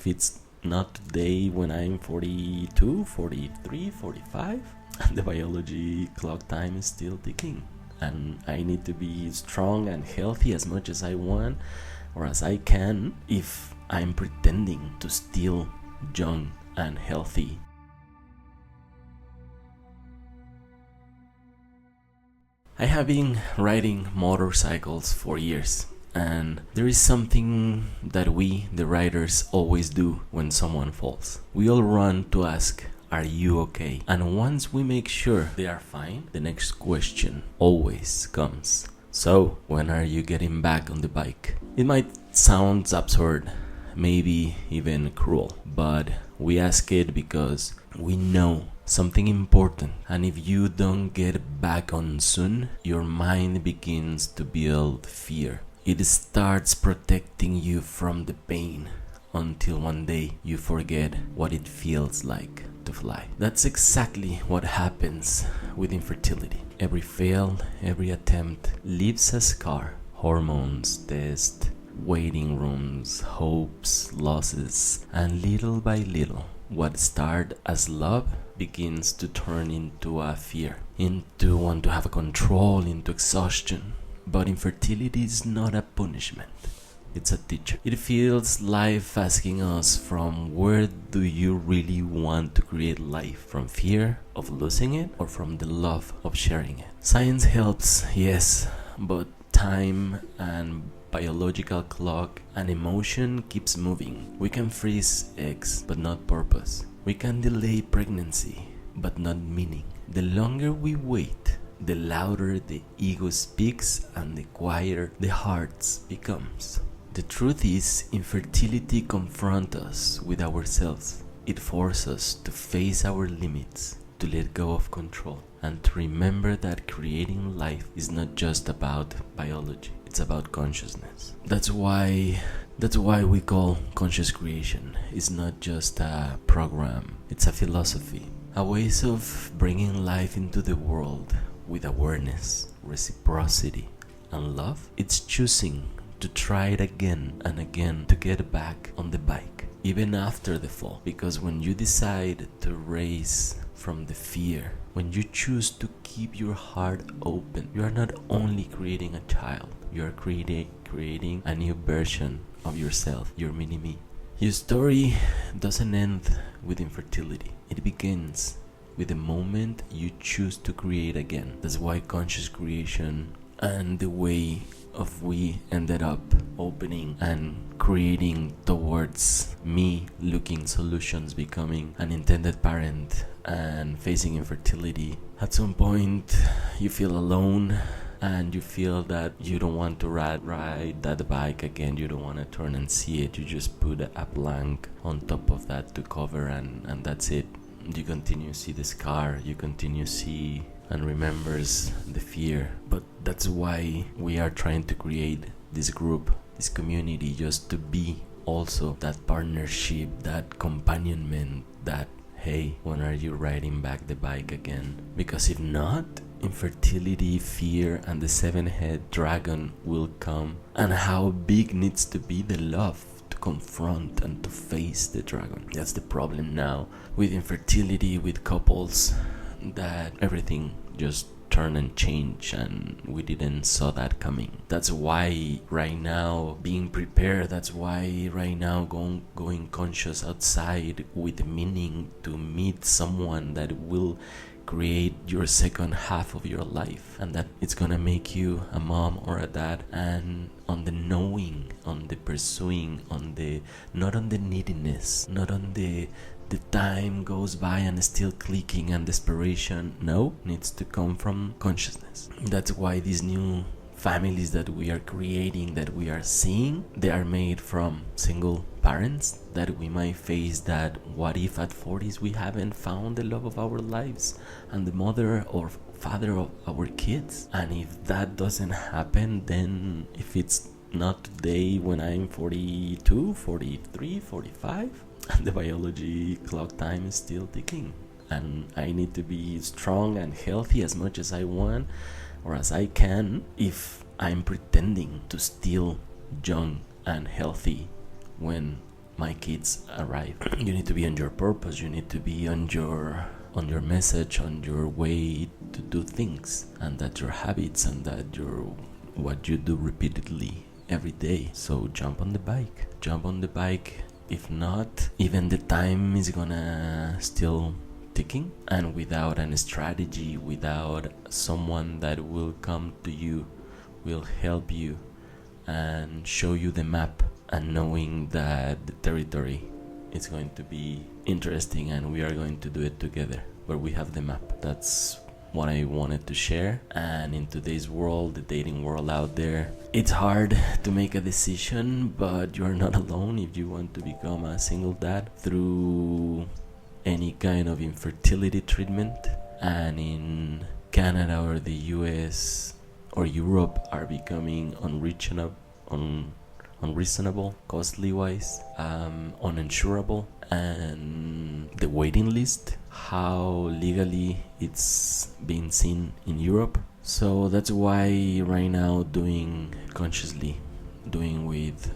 if it's not today when I'm 42, 43, 45, the biology clock time is still ticking. And I need to be strong and healthy as much as I want or as I can if I'm pretending to still young and healthy. I have been riding motorcycles for years, and there is something that we, the riders, always do when someone falls. We all run to ask, "Are you okay?" And once we make sure they are fine, the next question always comes, "So, when are you getting back on the bike?" It might sound absurd, maybe even cruel, but we ask it because we know something important, and if you don't get back on soon, your mind begins to build fear. It starts protecting you from the pain until one day you forget what it feels like to fly. That's exactly what happens with infertility. Every fail, every attempt leaves a scar. Hormones, tests, waiting rooms, hopes, losses, and little by little, what started as love begins to turn into a fear, into want to have a control, into exhaustion. But infertility is not a punishment, it's a teacher. It feels life asking us, from where do you really want to create life? From fear of losing it or from the love of sharing it? Science helps, yes, but time and biological clock and emotion keeps moving. We can freeze eggs, but not purpose. We can delay pregnancy, but not meaning. The longer we wait, the louder the ego speaks and the quieter the heart becomes. The truth is, infertility confronts us with ourselves. It forces us to face our limits, to let go of control, and to remember that creating life is not just about biology, it's about consciousness. That's why we call conscious creation. It's not just a program, it's a philosophy, a ways of bringing life into the world with awareness, reciprocity, and love. It's choosing to try it again and again to get back on the bike, even after the fall. Because when you decide to race from the fear, when you choose to keep your heart open, you are not only creating a child, you are creating a new version of yourself, your mini-me. Your story doesn't end with infertility. It begins with the moment you choose to create again. That's why conscious creation and the way of we ended up opening and creating towards me looking solutions, becoming an intended parent and facing infertility. At some point you feel alone and you feel that you don't want to ride that bike again. You don't want to turn and see it. You just put a blank on top of that to cover, and that's it. You continue to see the scar, you continue to see and remembers the fear. But that's why we are trying to create this group, this community, just to be also that partnership, that companionment, that, hey, when are you riding back the bike again? Because if not, infertility, fear, and the seven-headed dragon will come. And how big needs to be the love to confront and to face the dragon? That's the problem now with infertility, with couples, that everything just turn and change, and we didn't saw that coming. That's why right now being prepared, that's why right now going conscious outside with meaning to meet someone that will create your second half of your life, and that it's gonna make you a mom or a dad. And on the knowing, on the pursuing, on the not on the neediness, not on the time goes by and still clicking and desperation. No, needs to come from consciousness. That's why these new families that we are creating, that we are seeing, they are made from single parents that we might face that what if at 40s we haven't found the love of our lives and the mother or father of our kids. And if that doesn't happen, then if it's not today when I'm 42, 43, 45, the biology clock time is still ticking, and I need to be strong and healthy as much as I want or as I can if I'm pretending to still young and healthy when my kids arrive. You need to be on your purpose, you need to be on your message, on your way to do things, and that your habits and that your what you do repeatedly every day. So jump on the bike. If not, even the time is gonna still ticking, and without a strategy, without someone that will come to you, will help you and show you the map, and knowing that the territory is going to be interesting and we are going to do it together, but we have the map. That's what I wanted to share. And in today's world, the dating world out there, it's hard to make a decision, but you're not alone if you want to become a single dad through any kind of infertility treatment. And in Canada or the US or Europe are becoming unreasonable, costly wise, uninsurable, and the waiting list, how legally it's being seen in Europe. So that's why right now doing with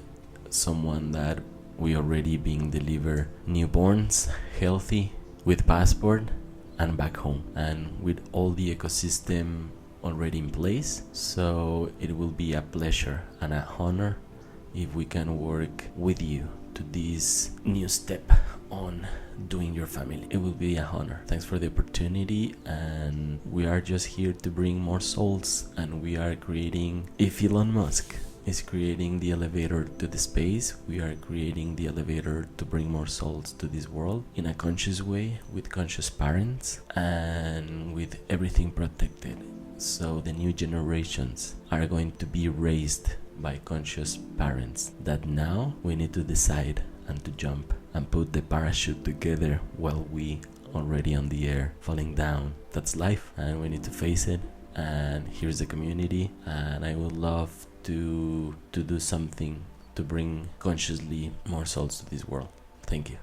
someone that we already being delivered newborns, healthy, with passport, and back home, and with all the ecosystem already in place. So it will be a pleasure and a honor if we can work with you to this new step on doing your family. It will be a honor. Thanks for the opportunity, and we are just here to bring more souls, and we are creating, if Elon Musk is creating the elevator to the space, we are creating the elevator to bring more souls to this world in a conscious way, with conscious parents and with everything protected. So the new generations are going to be raised by conscious parents, that now we need to decide and to jump and put the parachute together while we already on the air falling down. That's life, and we need to face it. And here's the community, and I would love to do something to bring consciously more souls to this world. Thank you.